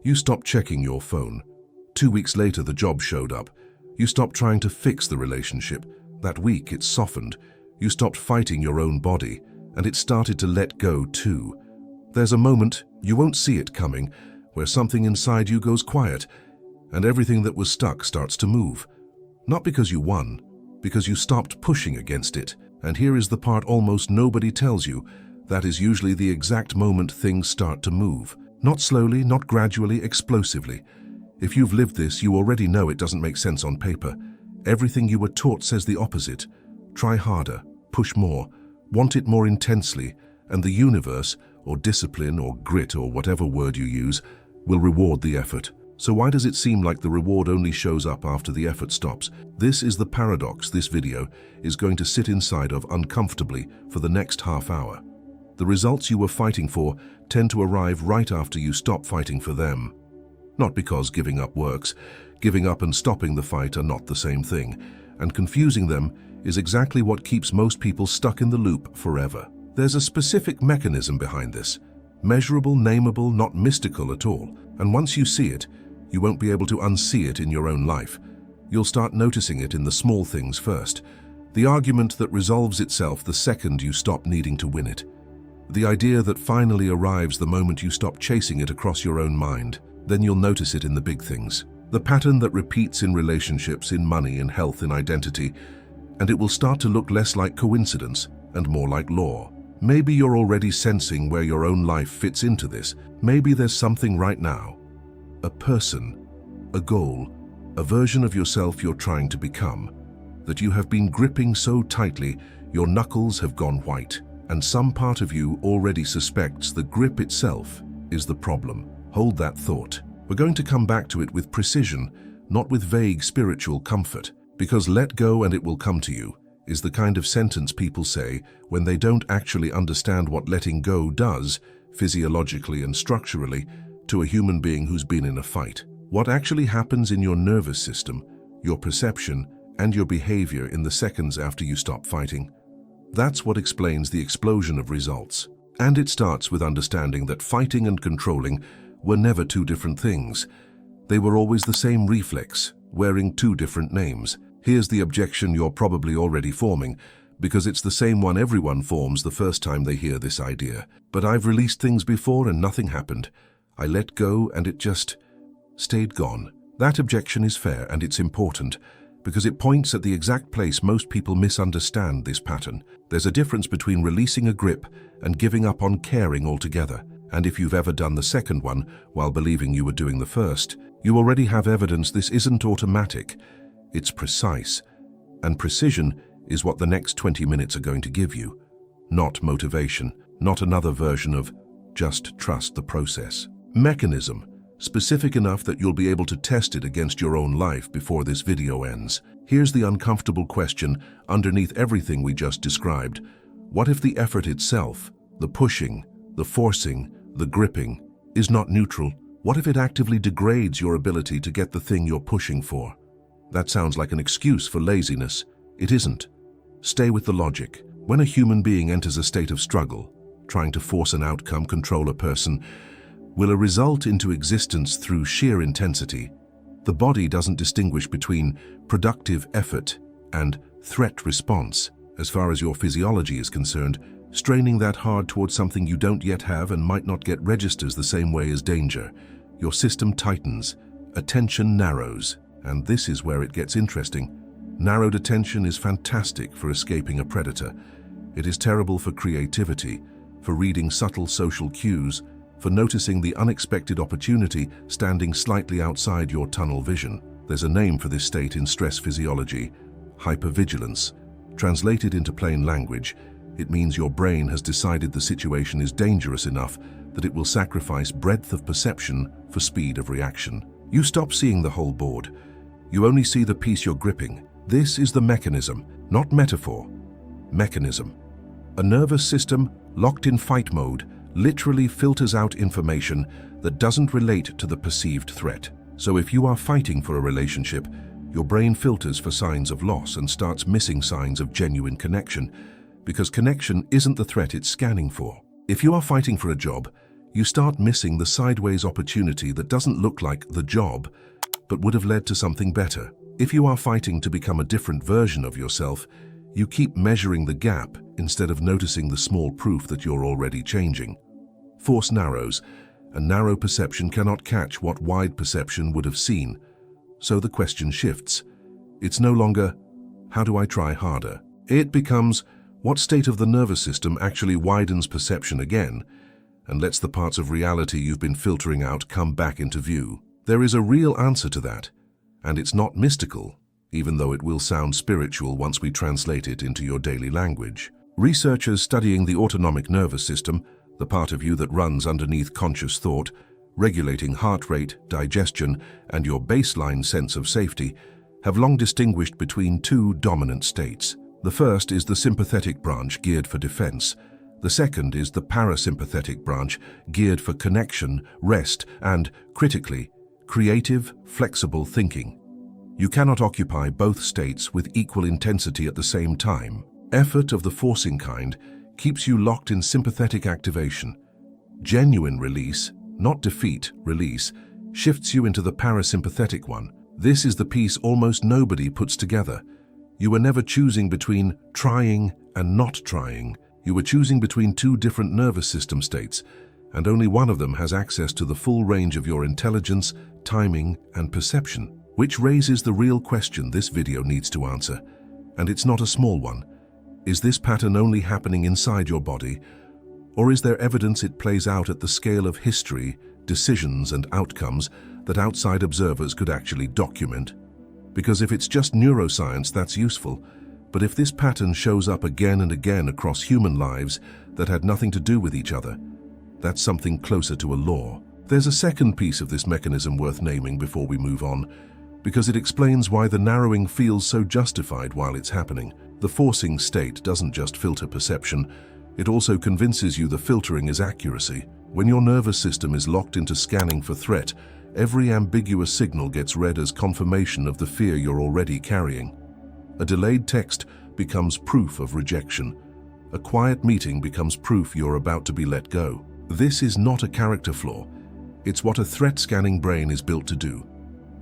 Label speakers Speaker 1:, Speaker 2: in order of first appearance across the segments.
Speaker 1: You stopped checking your phone. 2 weeks later, the job showed up. You stopped trying to fix the relationship. That week, it softened. You stopped fighting your own body, and it started to let go too. There's a moment, you won't see it coming, where something inside you goes quiet, and everything that was stuck starts to move. Not because you won, because you stopped pushing against it. And here is the part almost nobody tells you. That is usually the exact moment things start to move. Not slowly, not gradually, explosively. If you've lived this, you already know it doesn't make sense on paper. Everything you were taught says the opposite. Try harder, push more, want it more intensely, and the universe, or discipline, or grit, or whatever word you use, will reward the effort. So why does it seem like the reward only shows up after the effort stops? This is the paradox this video is going to sit inside of uncomfortably for the next half hour. The results you were fighting for tend to arrive right after you stop fighting for them. Not because giving up works. Giving up and stopping the fight are not the same thing, and confusing them is exactly what keeps most people stuck in the loop forever. There's a specific mechanism behind this. Measurable, nameable, not mystical at all. And once you see it, you won't be able to unsee it in your own life. You'll start noticing it in the small things first. The argument that resolves itself the second you stop needing to win it. The idea that finally arrives the moment you stop chasing it across your own mind. Then you'll notice it in the big things. The pattern that repeats in relationships, in money, in health, in identity. And it will start to look less like coincidence and more like law. Maybe you're already sensing where your own life fits into this. Maybe there's something right now. A person, a goal, a version of yourself you're trying to become, that you have been gripping so tightly your knuckles have gone white, and some part of you already suspects the grip itself is the problem. Hold that thought. We're going to come back to it with precision, not with vague spiritual comfort, because let go and it will come to you is the kind of sentence people say when they don't actually understand what letting go does, physiologically and structurally, to a human being who's been in a fight. What actually happens in your nervous system, your perception, and your behavior in the seconds after you stop fighting. That's what explains the explosion of results. And it starts with understanding that fighting and controlling were never two different things. They were always the same reflex, wearing two different names. Here's the objection you're probably already forming, because it's the same one everyone forms the first time they hear this idea. But I've released things before and nothing happened. I let go and it just stayed gone. That objection is fair and it's important because it points at the exact place most people misunderstand this pattern. There's a difference between releasing a grip and giving up on caring altogether. And if you've ever done the second one while believing you were doing the first, you already have evidence this isn't automatic. It's precise. And precision is what the next 20 minutes are going to give you. Not motivation, not another version of just trust the process. Mechanism, specific enough that you'll be able to test it against your own life before this video ends. Here's the uncomfortable question underneath everything we just described. What if the effort itself, the pushing, the forcing, the gripping, is not neutral? What if it actively degrades your ability to get the thing you're pushing for? That sounds like an excuse for laziness. It isn't. Stay with the logic. When a human being enters a state of struggle, trying to force an outcome, control a person, will a result into existence through sheer intensity, the body doesn't distinguish between productive effort and threat response. As far as your physiology is concerned, straining that hard towards something you don't yet have and might not get registers the same way as danger. Your system tightens, attention narrows, and this is where it gets interesting. Narrowed attention is fantastic for escaping a predator. It is terrible for creativity, for reading subtle social cues, for noticing the unexpected opportunity standing slightly outside your tunnel vision. There's a name for this state in stress physiology: hypervigilance. Translated into plain language, it means your brain has decided the situation is dangerous enough that it will sacrifice breadth of perception for speed of reaction. You stop seeing the whole board. You only see the piece you're gripping. This is the mechanism, not metaphor. Mechanism. A nervous system locked in fight mode literally filters out information that doesn't relate to the perceived threat. So if you are fighting for a relationship, your brain filters for signs of loss and starts missing signs of genuine connection, because connection isn't the threat it's scanning for. If you are fighting for a job, You start missing the sideways opportunity that doesn't look like the job, but would have led to something better. If you are fighting to become a different version of yourself, you keep measuring the gap instead of noticing the small proof that you're already changing. Force narrows, and narrow perception cannot catch what wide perception would have seen. So the question shifts. It's no longer, how do I try harder? It becomes, what state of the nervous system actually widens perception again and lets the parts of reality you've been filtering out come back into view? There is a real answer to that, and it's not mystical, even though it will sound spiritual once we translate it into your daily language. Researchers studying the autonomic nervous system, the part of you that runs underneath conscious thought, regulating heart rate, digestion, and your baseline sense of safety, have long distinguished between two dominant states. The first is the sympathetic branch geared for defense. The second is the parasympathetic branch geared for connection, rest, and, critically, creative, flexible thinking. You cannot occupy both states with equal intensity at the same time. Effort of the forcing kind keeps you locked in sympathetic activation. Genuine release, not defeat, release, shifts you into the parasympathetic one. This is the piece almost nobody puts together. You were never choosing between trying and not trying. You were choosing between two different nervous system states, and only one of them has access to the full range of your intelligence, timing, and perception. Which raises the real question this video needs to answer, and it's not a small one. Is this pattern only happening inside your body, or is there evidence it plays out at the scale of history, decisions, and outcomes that outside observers could actually document? Because if it's just neuroscience, that's useful, but if this pattern shows up again and again across human lives that had nothing to do with each other, that's something closer to a law. There's a second piece of this mechanism worth naming before we move on, because it explains why the narrowing feels so justified while it's happening. The forcing state doesn't just filter perception, it also convinces you the filtering is accuracy. When your nervous system is locked into scanning for threat, every ambiguous signal gets read as confirmation of the fear you're already carrying. A delayed text becomes proof of rejection. A quiet meeting becomes proof you're about to be let go. This is not a character flaw. It's what a threat-scanning brain is built to do.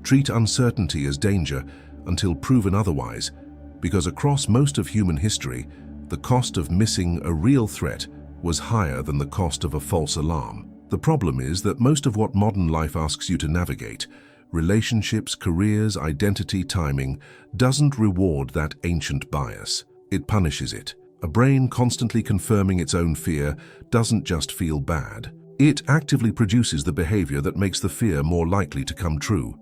Speaker 1: Treat uncertainty as danger until proven otherwise, because across most of human history, the cost of missing a real threat was higher than the cost of a false alarm. The problem is that most of what modern life asks you to navigate, relationships, careers, identity, timing, doesn't reward that ancient bias. It punishes it. A brain constantly confirming its own fear doesn't just feel bad. It actively produces the behavior that makes the fear more likely to come true.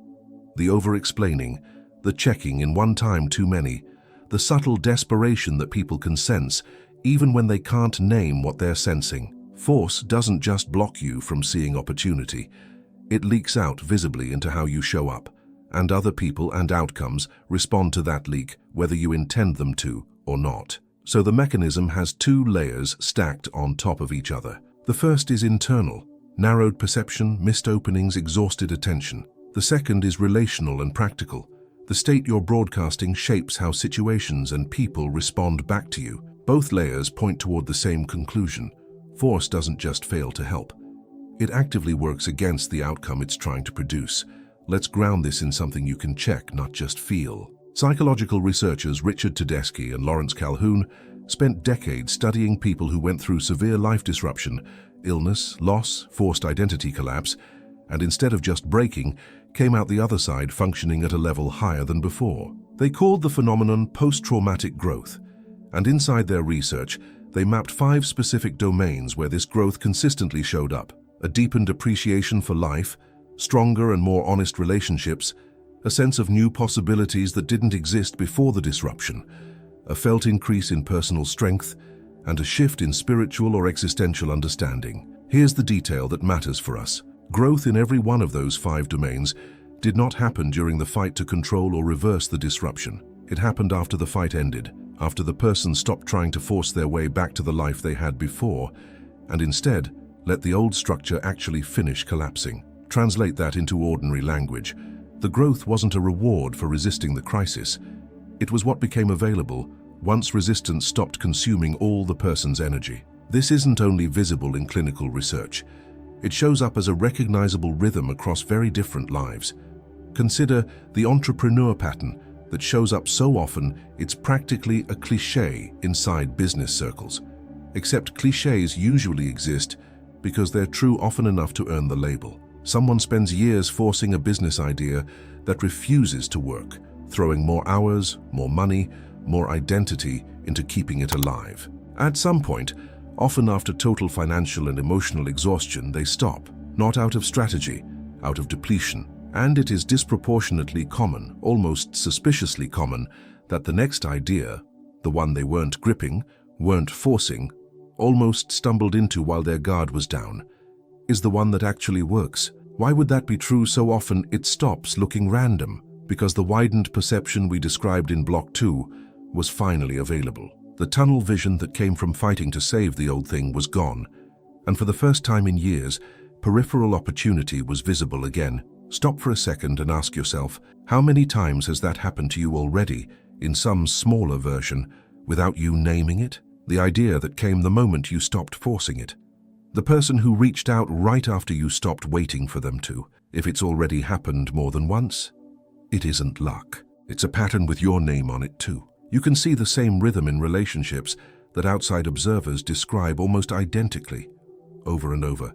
Speaker 1: The over-explaining, the checking in one time too many, the subtle desperation that people can sense, even when they can't name what they're sensing. Force doesn't just block you from seeing opportunity. It leaks out visibly into how you show up, and other people and outcomes respond to that leak, whether you intend them to or not. So the mechanism has two layers stacked on top of each other. The first is internal, narrowed perception, missed openings, exhausted attention. The second is relational and practical. The state you're broadcasting shapes how situations and people respond back to you. Both layers point toward the same conclusion. Force doesn't just fail to help. It actively works against the outcome it's trying to produce. Let's ground this in something you can check, not just feel. Psychological researchers Richard Tedeschi and Lawrence Calhoun spent decades studying people who went through severe life disruption, illness, loss, forced identity collapse, and instead of just breaking, came out the other side functioning at a level higher than before. They called the phenomenon post-traumatic growth, and inside their research, they mapped 5 specific domains where this growth consistently showed up: a deepened appreciation for life, stronger and more honest relationships, a sense of new possibilities that didn't exist before the disruption, a felt increase in personal strength, and a shift in spiritual or existential understanding. Here's the detail that matters for us. Growth in every one of those 5 domains did not happen during the fight to control or reverse the disruption. It happened after the fight ended, after the person stopped trying to force their way back to the life they had before, and instead let the old structure actually finish collapsing. Translate that into ordinary language. The growth wasn't a reward for resisting the crisis. It was what became available once resistance stopped consuming all the person's energy. This isn't only visible in clinical research. It shows up as a recognizable rhythm across very different lives. Consider the entrepreneur pattern that shows up so often it's practically a cliché inside business circles. Except clichés usually exist because they're true often enough to earn the label. Someone spends years forcing a business idea that refuses to work, throwing more hours, more money, more identity into keeping it alive. At some point, often after total financial and emotional exhaustion, they stop, not out of strategy, out of depletion. And it is disproportionately common, almost suspiciously common, that the next idea, the one they weren't gripping, weren't forcing, almost stumbled into while their guard was down, is the one that actually works. Why would that be true so often? It stops looking random, because the widened perception we described in Block 2 was finally available. The tunnel vision that came from fighting to save the old thing was gone, and for the first time in years, peripheral opportunity was visible again. Stop for a second and ask yourself, how many times has that happened to you already, in some smaller version, without you naming it? The idea that came the moment you stopped forcing it. The person who reached out right after you stopped waiting for them to. If it's already happened more than once, it isn't luck. It's a pattern with your name on it too. You can see the same rhythm in relationships that outside observers describe almost identically, over and over.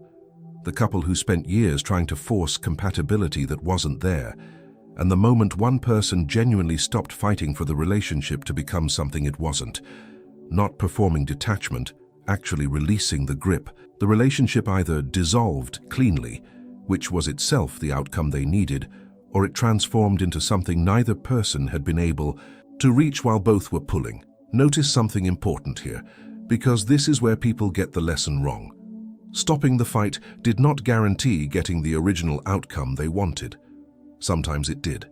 Speaker 1: The couple who spent years trying to force compatibility that wasn't there, and the moment one person genuinely stopped fighting for the relationship to become something it wasn't, not performing detachment, actually releasing the grip, the relationship either dissolved cleanly, which was itself the outcome they needed, or it transformed into something neither person had been able to reach while both were pulling. Notice something important here, because this is where people get the lesson wrong. Stopping the fight did not guarantee getting the original outcome they wanted. Sometimes it did.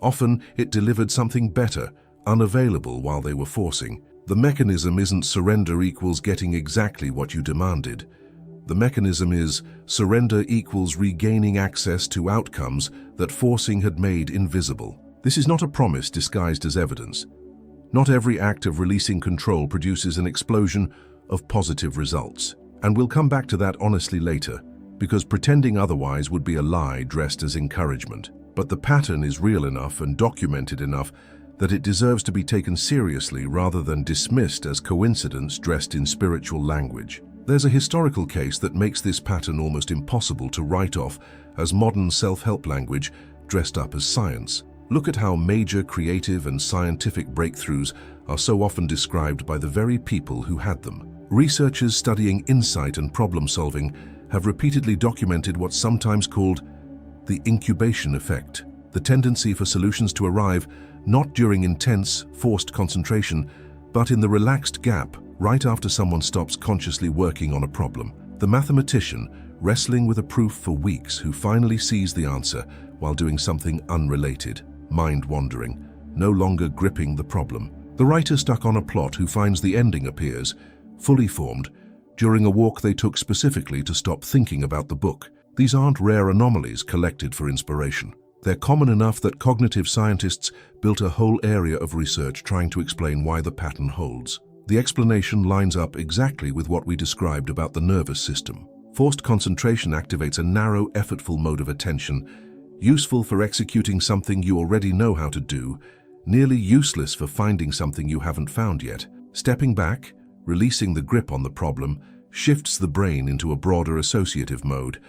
Speaker 1: Often it delivered something better, unavailable while they were forcing. The mechanism isn't surrender equals getting exactly what you demanded. The mechanism is surrender equals regaining access to outcomes that forcing had made invisible. This is not a promise disguised as evidence. Not every act of releasing control produces an explosion of positive results. And we'll come back to that honestly later, because pretending otherwise would be a lie dressed as encouragement. But the pattern is real enough and documented enough that it deserves to be taken seriously rather than dismissed as coincidence dressed in spiritual language. There's a historical case that makes this pattern almost impossible to write off as modern self-help language dressed up as science. Look at how major creative and scientific breakthroughs are so often described by the very people who had them. Researchers studying insight and problem-solving have repeatedly documented what's sometimes called the incubation effect, the tendency for solutions to arrive not during intense, forced concentration, but in the relaxed gap right after someone stops consciously working on a problem. The mathematician, wrestling with a proof for weeks, who finally sees the answer while doing something unrelated, mind-wandering, no longer gripping the problem. The writer stuck on a plot who finds the ending appears, fully formed, during a walk they took specifically to stop thinking about the book. These aren't rare anomalies collected for inspiration. They're common enough that cognitive scientists built a whole area of research trying to explain why the pattern holds. The explanation lines up exactly with what we described about the nervous system. Forced concentration activates a narrow, effortful mode of attention, useful for executing something you already know how to do, nearly useless for finding something you haven't found yet. Stepping back, releasing the grip on the problem, shifts the brain into a broader associative mode,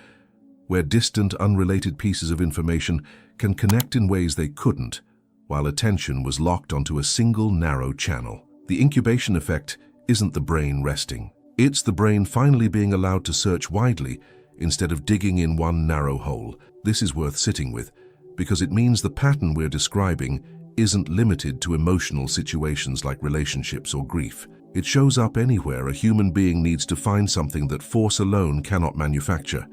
Speaker 1: where distant, unrelated pieces of information can connect in ways they couldn't, while attention was locked onto a single narrow channel. The incubation effect isn't the brain resting. It's the brain finally being allowed to search widely instead of digging in one narrow hole. This is worth sitting with, because it means the pattern we're describing isn't limited to emotional situations like relationships or grief. It shows up anywhere a human being needs to find something that force alone cannot manufacture.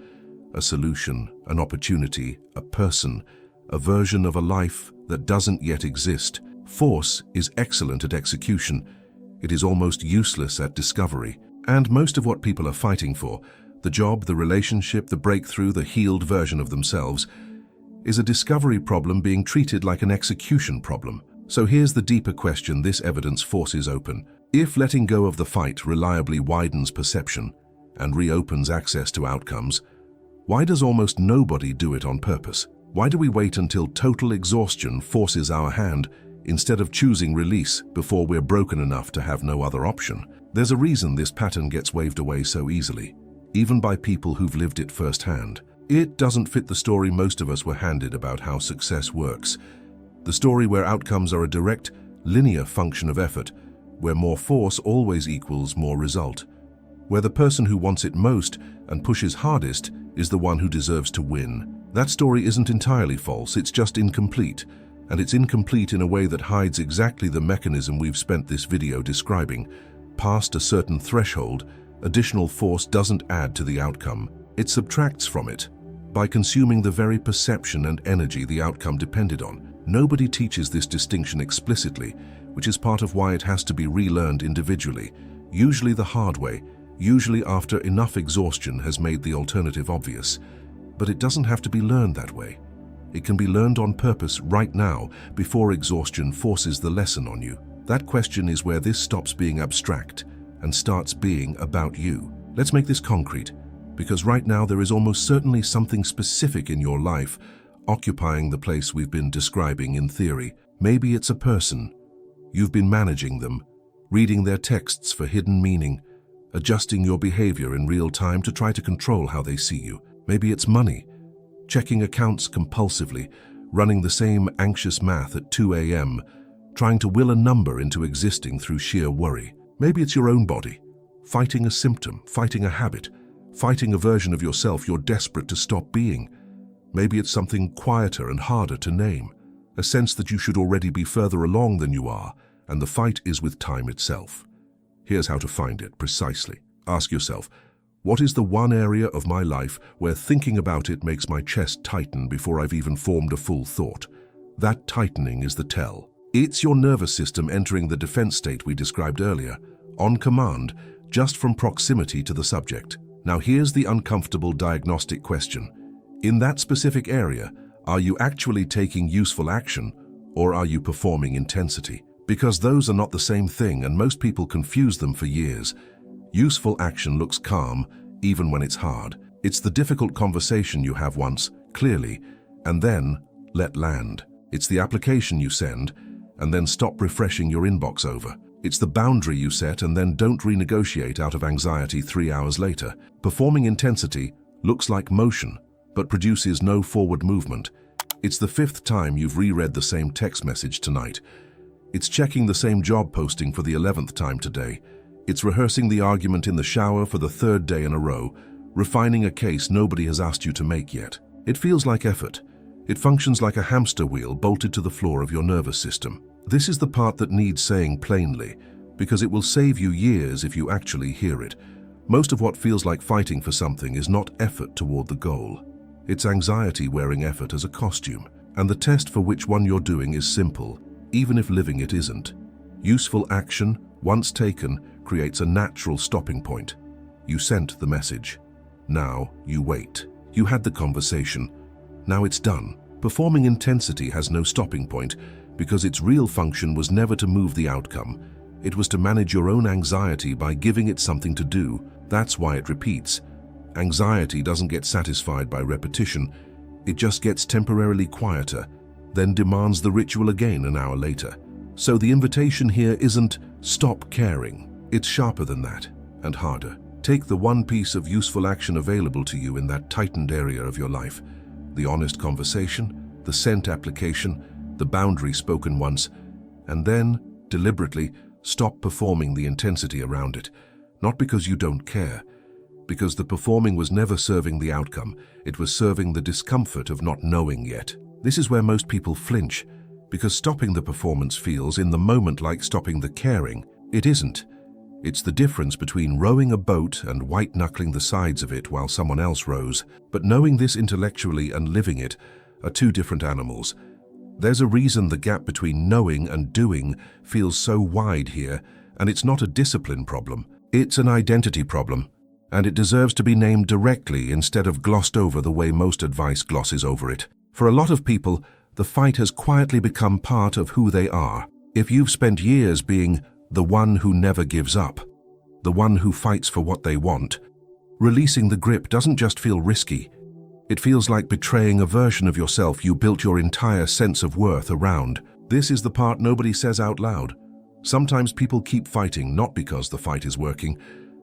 Speaker 1: A solution, an opportunity, a person, a version of a life that doesn't yet exist. Force is excellent at execution. It is almost useless at discovery. And most of what people are fighting for, the job, the relationship, the breakthrough, the healed version of themselves, is a discovery problem being treated like an execution problem. So here's the deeper question this evidence forces open. If letting go of the fight reliably widens perception and reopens access to outcomes, Why does almost nobody do it on purpose? Why do we wait until total exhaustion forces our hand instead of choosing release before we're broken enough to have no other option? There's a reason this pattern gets waved away so easily, even by people who've lived it firsthand. It doesn't fit the story most of us were handed about how success works. The story where outcomes are a direct, linear function of effort, where more force always equals more result, where the person who wants it most and pushes hardest is the one who deserves to win. That story isn't entirely false, it's just incomplete, and it's incomplete in a way that hides exactly the mechanism we've spent this video describing. Past a certain threshold, additional force doesn't add to the outcome, it subtracts from it, by consuming the very perception and energy the outcome depended on. Nobody teaches this distinction explicitly, which is part of why it has to be relearned individually, usually the hard way, usually after enough exhaustion has made the alternative obvious. But it doesn't have to be learned that way. It can be learned on purpose right now, before exhaustion forces the lesson on you. That question is where this stops being abstract and starts being about you. Let's make this concrete, because right now there is almost certainly something specific in your life occupying the place we've been describing in theory. Maybe it's a person. You've been managing them, reading their texts for hidden meaning, adjusting your behavior in real time to try to control how they see you. Maybe it's money, checking accounts compulsively, running the same anxious math at 2 a.m., trying to will a number into existing through sheer worry. Maybe it's your own body, fighting a symptom, fighting a habit, fighting a version of yourself you're desperate to stop being. Maybe it's something quieter and harder to name, a sense that you should already be further along than you are, and the fight is with time itself. Here's how to find it precisely. Ask yourself, what is the one area of my life where thinking about it makes my chest tighten before I've even formed a full thought? That tightening is the tell. It's your nervous system entering the defense state we described earlier, on command, just from proximity to the subject. Now here's the uncomfortable diagnostic question. In that specific area, are you actually taking useful action, or are you performing intensity? Because those are not the same thing, and most people confuse them for years. Useful action looks calm, even when it's hard. It's the difficult conversation you have once, clearly, and then let land. It's the application you send, and then stop refreshing your inbox over. It's the boundary you set and then don't renegotiate out of anxiety 3 hours later. Performing intensity looks like motion, but produces no forward movement. It's the 5th time you've reread the same text message tonight. It's checking the same job posting for the 11th time today. It's rehearsing the argument in the shower for the 3rd day in a row, refining a case nobody has asked you to make yet. It feels like effort. It functions like a hamster wheel bolted to the floor of your nervous system. This is the part that needs saying plainly, because it will save you years if you actually hear it. Most of what feels like fighting for something is not effort toward the goal. It's anxiety wearing effort as a costume, and the test for which one you're doing is simple, even if living it isn't. Useful action, once taken, creates a natural stopping point. You sent the message. Now you wait. You had the conversation. Now it's done. Performing intensity has no stopping point because its real function was never to move the outcome. It was to manage your own anxiety by giving it something to do. That's why it repeats. Anxiety doesn't get satisfied by repetition. It just gets temporarily quieter, then demands the ritual again an hour later. So the invitation here isn't stop caring. It's sharper than that, and harder. Take the one piece of useful action available to you in that tightened area of your life. The honest conversation, the sent application, the boundary spoken once, and then, deliberately, stop performing the intensity around it. Not because you don't care, because the performing was never serving the outcome, it was serving the discomfort of not knowing yet. This is where most people flinch, because stopping the performance feels in the moment like stopping the caring. It isn't. It's the difference between rowing a boat and white-knuckling the sides of it while someone else rows. But knowing this intellectually and living it are two different animals. There's a reason the gap between knowing and doing feels so wide here, and it's not a discipline problem. It's an identity problem, and it deserves to be named directly instead of glossed over the way most advice glosses over it. For a lot of people, the fight has quietly become part of who they are. If you've spent years being the one who never gives up, the one who fights for what they want, releasing the grip doesn't just feel risky, It feels like betraying a version of yourself you built your entire sense of worth around. This is the part nobody says out loud. Sometimes people keep fighting not because the fight is working,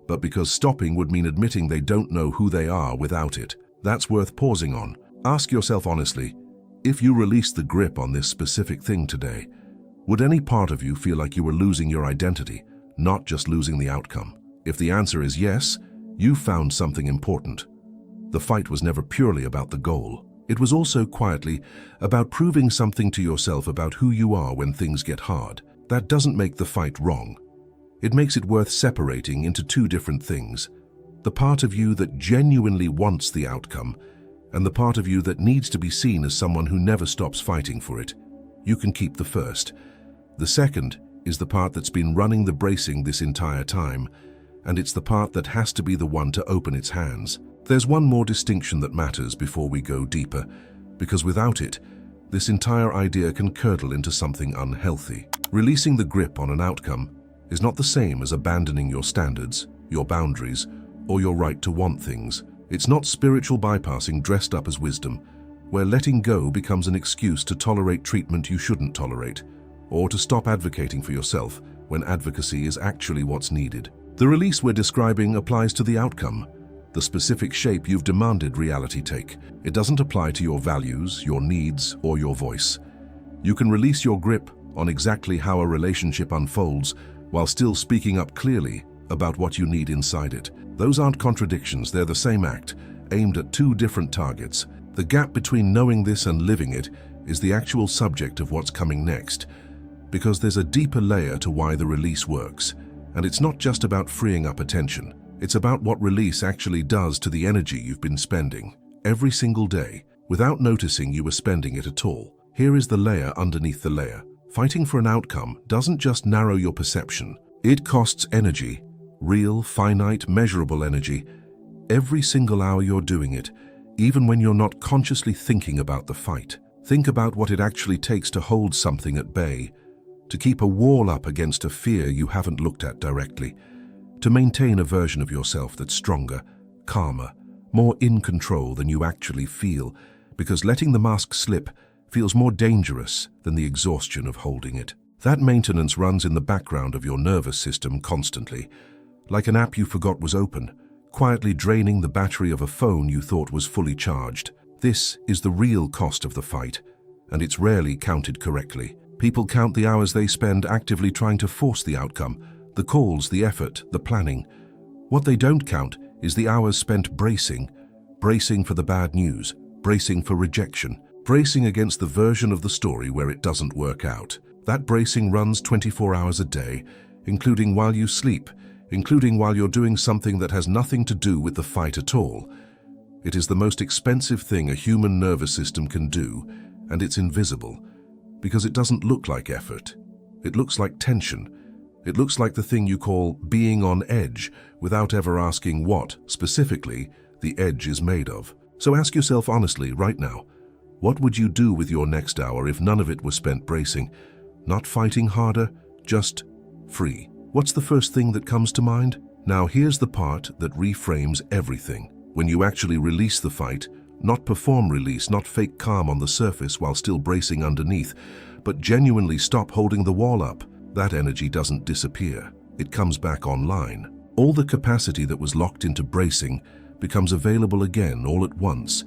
Speaker 1: but because stopping would mean admitting they don't know who they are without it. That's worth pausing on. Ask yourself honestly, if you released the grip on this specific thing today, would any part of you feel like you were losing your identity, not just losing the outcome? If the answer is yes, you found something important. The fight was never purely about the goal. It was also quietly about proving something to yourself about who you are when things get hard. That doesn't make the fight wrong. It makes it worth separating into two different things. The part of you that genuinely wants the outcome, and the part of you that needs to be seen as someone who never stops fighting for it. You can keep the first. The second is the part that's been running the bracing this entire time, and it's the part that has to be the one to open its hands. There's one more distinction that matters before we go deeper, because without it, this entire idea can curdle into something unhealthy. Releasing the grip on an outcome is not the same as abandoning your standards, your boundaries, or your right to want things. It's not spiritual bypassing dressed up as wisdom, where letting go becomes an excuse to tolerate treatment you shouldn't tolerate, or to stop advocating for yourself when advocacy is actually what's needed. The release we're describing applies to the outcome, the specific shape you've demanded reality take. It doesn't apply to your values, your needs, or your voice. You can release your grip on exactly how a relationship unfolds while still speaking up clearly about what you need inside it. Those aren't contradictions, they're the same act, aimed at two different targets. The gap between knowing this and living it is the actual subject of what's coming next, because there's a deeper layer to why the release works. And it's not just about freeing up attention. It's about what release actually does to the energy you've been spending every single day without noticing you were spending it at all. Here is the layer underneath the layer. Fighting for an outcome doesn't just narrow your perception. It costs energy, real, finite, measurable energy, every single hour you're doing it, even when you're not consciously thinking about the fight. Think about what it actually takes to hold something at bay, to keep a wall up against a fear you haven't looked at directly, to maintain a version of yourself that's stronger, calmer, more in control than you actually feel, because letting the mask slip feels more dangerous than the exhaustion of holding it. That maintenance runs in the background of your nervous system constantly, like an app you forgot was open, quietly draining the battery of a phone you thought was fully charged. This is the real cost of the fight, and it's rarely counted correctly. People count the hours they spend actively trying to force the outcome, the calls, the effort, the planning. What they don't count is the hours spent bracing for the bad news, bracing for rejection, bracing against the version of the story where it doesn't work out. That bracing runs 24 hours a day, including while you sleep, including while you're doing something that has nothing to do with the fight at all. It is the most expensive thing a human nervous system can do, and it's invisible, because it doesn't look like effort. It looks like tension. It looks like the thing you call being on edge without ever asking what, specifically, the edge is made of. So ask yourself honestly right now, what would you do with your next hour if none of it was spent bracing? Not fighting harder, just free. What's the first thing that comes to mind? Now here's the part that reframes everything. When you actually release the fight, not perform release, not fake calm on the surface while still bracing underneath, but genuinely stop holding the wall up, that energy doesn't disappear. It comes back online. All the capacity that was locked into bracing becomes available again all at once,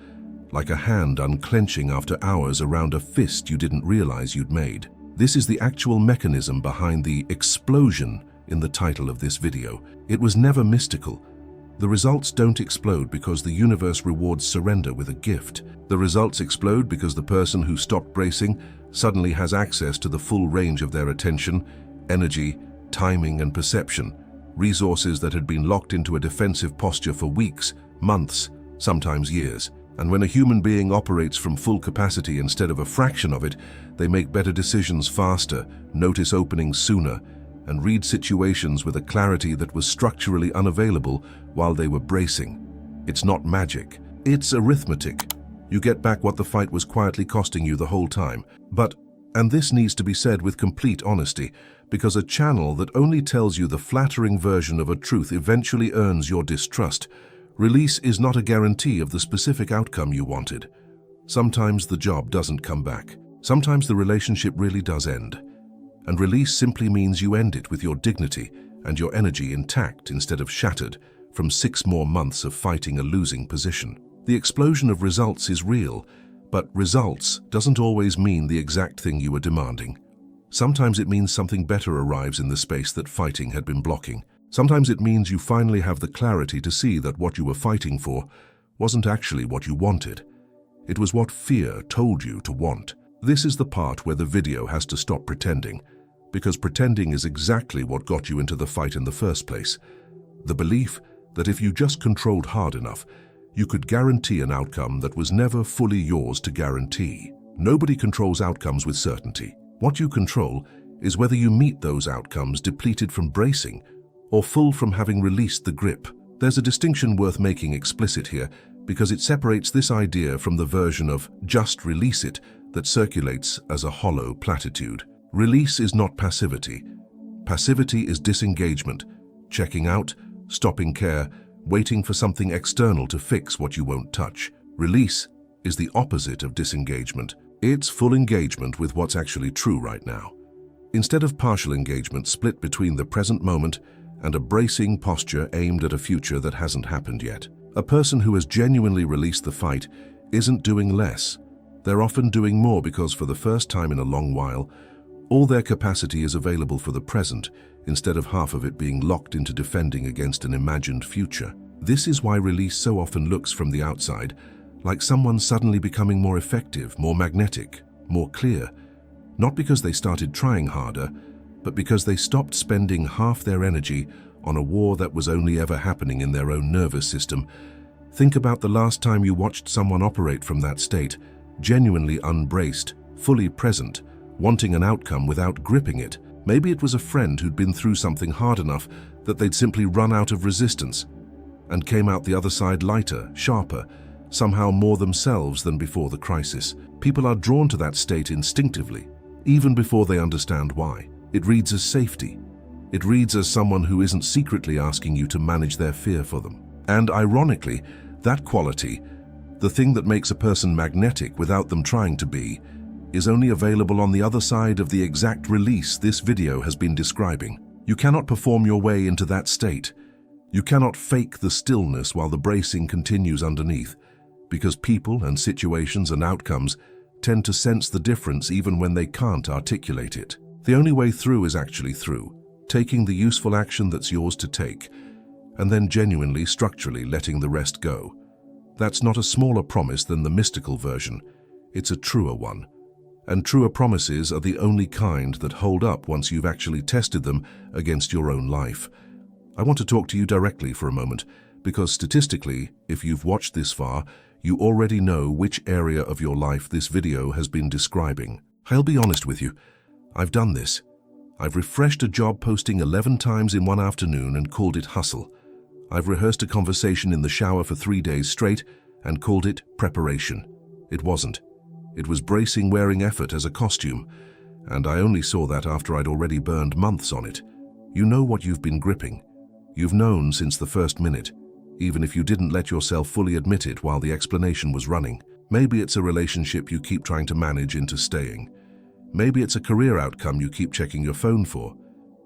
Speaker 1: like a hand unclenching after hours around a fist you didn't realize you'd made. This is the actual mechanism behind the explosion in the title of this video. It was never mystical. The results don't explode because the universe rewards surrender with a gift. The results explode because the person who stopped bracing suddenly has access to the full range of their attention, energy, timing, and perception, resources that had been locked into a defensive posture for weeks, months, sometimes years. And when a human being operates from full capacity instead of a fraction of it, they make better decisions faster, notice openings sooner, and read situations with a clarity that was structurally unavailable while they were bracing. It's not magic. It's arithmetic. You get back what the fight was quietly costing you the whole time. But, and this needs to be said with complete honesty, because a channel that only tells you the flattering version of a truth eventually earns your distrust. Release is not a guarantee of the specific outcome you wanted. Sometimes the job doesn't come back. Sometimes the relationship really does end. And release simply means you end it with your dignity and your energy intact instead of shattered from 6 more months of fighting a losing position. The explosion of results is real, but results doesn't always mean the exact thing you were demanding. Sometimes it means something better arrives in the space that fighting had been blocking. Sometimes it means you finally have the clarity to see that what you were fighting for wasn't actually what you wanted. It was what fear told you to want. This is the part where the video has to stop pretending, because pretending is exactly what got you into the fight in the first place. The belief that if you just controlled hard enough, you could guarantee an outcome that was never fully yours to guarantee. Nobody controls outcomes with certainty. What you control is whether you meet those outcomes depleted from bracing or full from having released the grip. There's a distinction worth making explicit here because it separates this idea from the version of just release it that circulates as a hollow platitude. Release is not passivity. Passivity is disengagement, checking out, stopping care, waiting for something external to fix what you won't touch. Release is the opposite of disengagement. It's full engagement with what's actually true right now. Instead of partial engagement split between the present moment and a bracing posture aimed at a future that hasn't happened yet. A person who has genuinely released the fight isn't doing less. They're often doing more because for the first time in a long while, all their capacity is available for the present instead of half of it being locked into defending against an imagined future. This is why release so often looks from the outside like someone suddenly becoming more effective, more magnetic, more clear. Not because they started trying harder, but because they stopped spending half their energy on a war that was only ever happening in their own nervous system. Think about the last time you watched someone operate from that state, genuinely unbraced, fully present, wanting an outcome without gripping it. Maybe it was a friend who'd been through something hard enough that they'd simply run out of resistance and came out the other side lighter, sharper, somehow more themselves than before the crisis. People are drawn to that state instinctively, even before they understand why. It reads as safety. It reads as someone who isn't secretly asking you to manage their fear for them. And ironically, that quality, the thing that makes a person magnetic without them trying to be, is only available on the other side of the exact release this video has been describing. You cannot perform your way into that state. You cannot fake the stillness while the bracing continues underneath, because people and situations and outcomes tend to sense the difference even when they can't articulate it. The only way through is actually through, taking the useful action that's yours to take, and then genuinely, structurally letting the rest go. That's not a smaller promise than the mystical version. It's a truer one. And truer promises are the only kind that hold up once you've actually tested them against your own life. I want to talk to you directly for a moment, because statistically, if you've watched this far, you already know which area of your life this video has been describing. I'll be honest with you. I've done this. I've refreshed a job posting 11 times in one afternoon and called it hustle. I've rehearsed a conversation in the shower for 3 days straight and called it preparation. It wasn't. It was bracing wearing effort as a costume, and I only saw that after I'd already burned months on it. You know what you've been gripping. You've known since the first minute, even if you didn't let yourself fully admit it while the explanation was running. Maybe it's a relationship you keep trying to manage into staying. Maybe it's a career outcome you keep checking your phone for.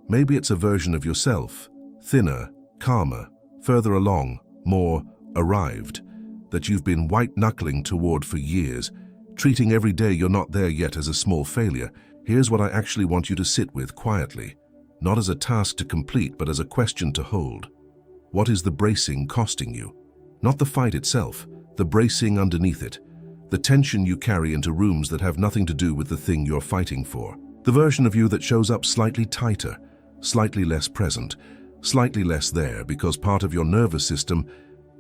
Speaker 1: Maybe it's a version of yourself, thinner, calmer, further along, more arrived, that you've been white-knuckling toward for years, treating every day you're not there yet as a small failure. Here's what I actually want you to sit with quietly, not as a task to complete, but as a question to hold. What is the bracing costing you? Not the fight itself, the bracing underneath it. The tension you carry into rooms that have nothing to do with the thing you're fighting for. The version of you that shows up slightly tighter, slightly less present, slightly less there because part of your nervous system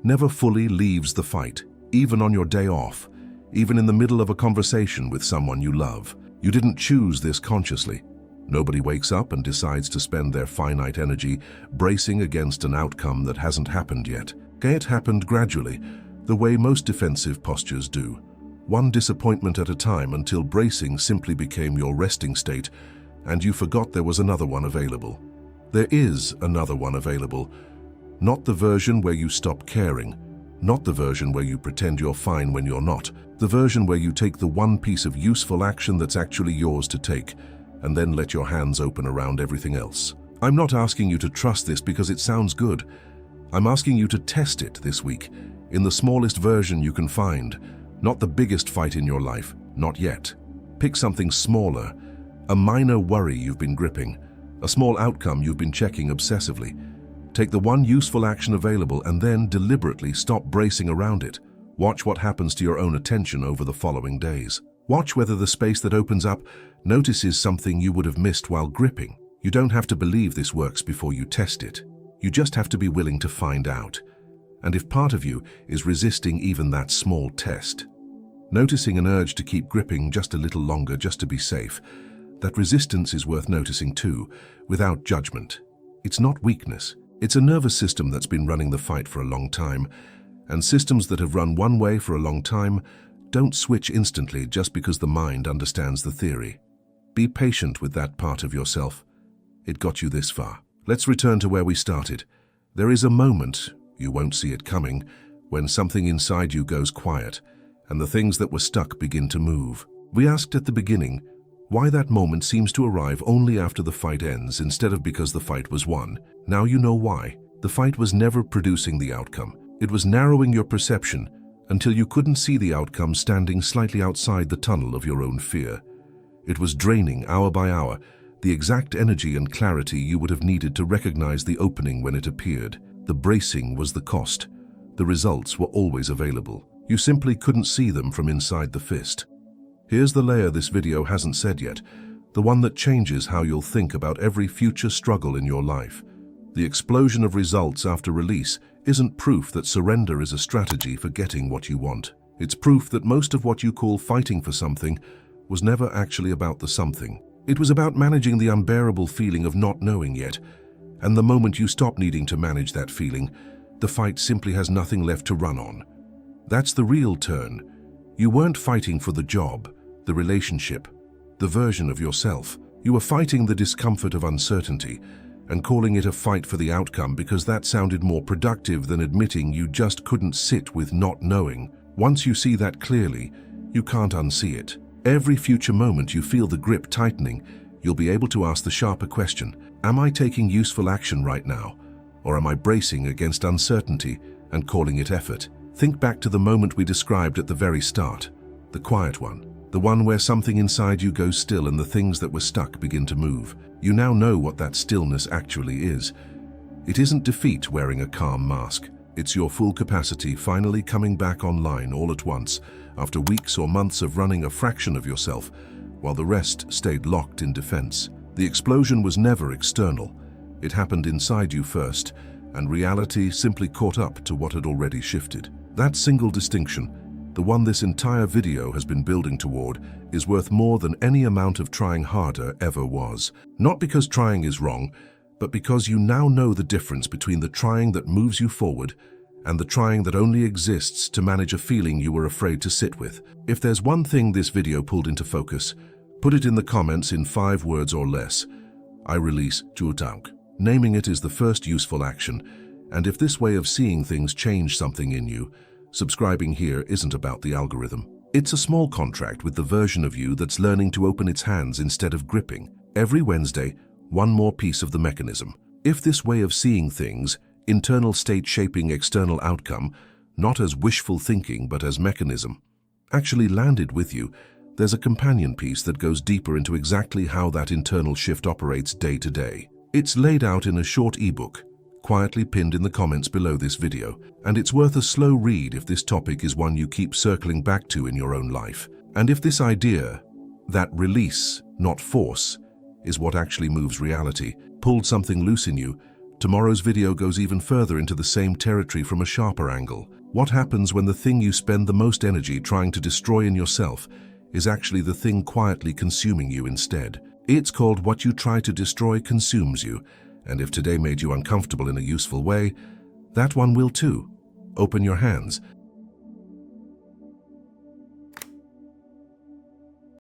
Speaker 1: never fully leaves the fight, even on your day off, even in the middle of a conversation with someone you love. You didn't choose this consciously. Nobody wakes up and decides to spend their finite energy bracing against an outcome that hasn't happened yet. It happened gradually, the way most defensive postures do. One disappointment at a time until bracing simply became your resting state and you forgot there was another one available. There is another one available, Not the version where you stop caring. Not the version where you pretend you're fine when you're not. The version where you take the one piece of useful action that's actually yours to take, and then let your hands open around everything else. I'm not asking you to trust this because it sounds good. I'm asking you to test it this week, in the smallest version you can find, not the biggest fight in your life, not yet. Pick something smaller, a minor worry you've been gripping, a small outcome you've been checking obsessively. Take the one useful action available and then deliberately stop bracing around it. Watch what happens to your own attention over the following days. Watch whether the space that opens up notices something you would have missed while gripping. You don't have to believe this works before you test it. You just have to be willing to find out. And if part of you is resisting even that small test, noticing an urge to keep gripping just a little longer just to be safe, that resistance is worth noticing too, without judgment. It's not weakness. It's a nervous system that's been running the fight for a long time, and systems that have run one way for a long time don't switch instantly just because the mind understands the theory. Be patient with that part of yourself. It got you this far. Let's return to where we started. There is a moment, you won't see it coming, when something inside you goes quiet, and the things that were stuck begin to move. We asked at the beginning why that moment seems to arrive only after the fight ends instead of because the fight was won. Now you know why. The fight was never producing the outcome. It was narrowing your perception until you couldn't see the outcome standing slightly outside the tunnel of your own fear. It was draining hour by hour the exact energy and clarity you would have needed to recognize the opening when it appeared. The bracing was the cost. The results were always available. You simply couldn't see them from inside the fist. Here's the layer this video hasn't said yet, the one that changes how you'll think about every future struggle in your life. The explosion of results after release isn't proof that surrender is a strategy for getting what you want. It's proof that most of what you call fighting for something was never actually about the something. It was about managing the unbearable feeling of not knowing yet, and the moment you stop needing to manage that feeling, the fight simply has nothing left to run on. That's the real turn. You weren't fighting for the job, the relationship, the version of yourself. You were fighting the discomfort of uncertainty and calling it a fight for the outcome because that sounded more productive than admitting you just couldn't sit with not knowing. Once you see that clearly, you can't unsee it. Every future moment you feel the grip tightening, you'll be able to ask the sharper question, am I taking useful action right now? Or am I bracing against uncertainty and calling it effort? Think back to the moment we described at the very start, the quiet one, the one where something inside you goes still and the things that were stuck begin to move. You now know what that stillness actually is. It isn't defeat wearing a calm mask. It's your full capacity finally coming back online all at once, after weeks or months of running a fraction of yourself, while the rest stayed locked in defense. The explosion was never external. It happened inside you first, and reality simply caught up to what had already shifted. That single distinction, the one this entire video has been building toward, is worth more than any amount of trying harder ever was. Not because trying is wrong, but because you now know the difference between the trying that moves you forward and the trying that only exists to manage a feeling you were afraid to sit with. If there's one thing this video pulled into focus, put it in the comments in 5 words or less. I release Juutauk. Naming it is the first useful action, and if this way of seeing things changed something in you, subscribing here isn't about the algorithm. It's a small contract with the version of you that's learning to open its hands instead of gripping. Every Wednesday, one more piece of the mechanism. If this way of seeing things, internal state shaping external outcome, not as wishful thinking but as mechanism, actually landed with you, there's a companion piece that goes deeper into exactly how that internal shift operates day to day. It's laid out in a short ebook, quietly pinned in the comments below this video, and it's worth a slow read if this topic is one you keep circling back to in your own life. And if this idea, that release, not force, is what actually moves reality, pulled something loose in you, tomorrow's video goes even further into the same territory from a sharper angle. What happens when the thing you spend the most energy trying to destroy in yourself is actually the thing quietly consuming you instead? It's called What You Try to Destroy Consumes You, and if today made you uncomfortable in a useful way, that one will too. Open your hands